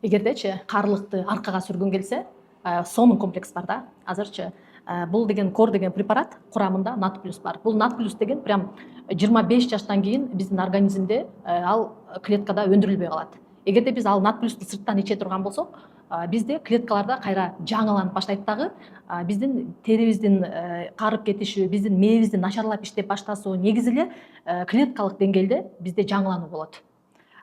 Эгердечи карлыкты аркага сүргүн келсе, сонун комплекс бар да. Азырчы бул деген кор деген препарат курамында нат плюс бар. Бул нат плюс деген прям 25 жаштан кийин биздин организмде ал клеткада өндүрүлбөй калат. Эгерде биз ал нат плюсту сырттан иче турган болсок, бизде клеткаларда кайра жаңыланып баштайт дагы, биздин терибиздин карып кетиши, биздин мээбиздин начарлап иштеп баштасу негизи эле клеткалык деңгээлде бизде жаңылануу болот.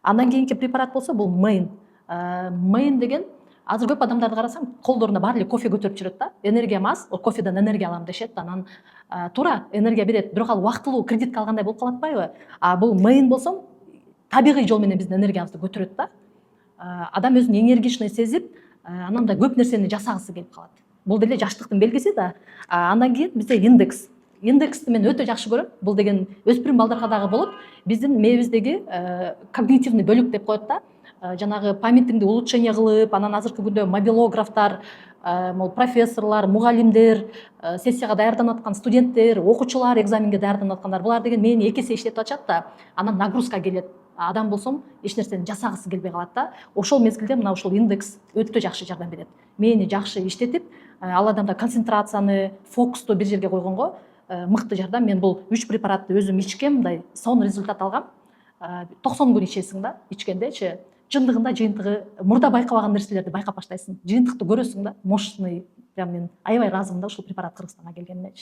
Андан кийинки препарат болсо бул мейн. Мейн деген азыр көп адамдарды карасаң, колдоруна баары эле кофе көтөрүп жүрөт да. Энергиям аз, кофеден энергия алам дешет, анан туура энергия берет, бирок ал убактылуу кредитке алгандай болуп калып атпайбы? А бул мейн болсо табигый жол менен биздин энергиябызды көтөрөт да. Адам өзүн энергичный сезип, анан да көп нерсени жасагысы келип калат. Бул деле жаштыктын белгиси да. Андан кийин бизде индекс. Индексти мен өтө жакшы көрөм. Бул деген өспүрүм балдарга дагы болот. Биздин мээбиздеги когнитивный бөлүк деп коет да. Жанагы памятиңди улучшение кылып, анан азыркы күндө мобилографтар, могу профессорлор, мугалимдер, сессияга даярданып аткан студенттер, окуучулар, экзаменге даярданып аткандар, булар деген мээни 2 эсе иштетип атышат да. Анан нагрузка келет. Адам болсом эч нерсени жасагысы келбей калат да. Ошол мезгилде мына ушул индекс өтө жакшы жардам берет. Мээни жакшы иштетип, ал адамда концентрацияны, фокусту бир жерге койгонго мыкты жардам. Мен бул 3 препаратты өзүм ичкем, мындай сонун результат алгам. 90 күн ичесиң да, ичкендечи. Чындыгында жыйынтыгы мурда байкабаган нерселерди байкап баштайсың. Жыйынтыкты көрөсүң да, мощный. Прям мен аябай ыраазымын да ушул препарат Кыргызстанга келгенине.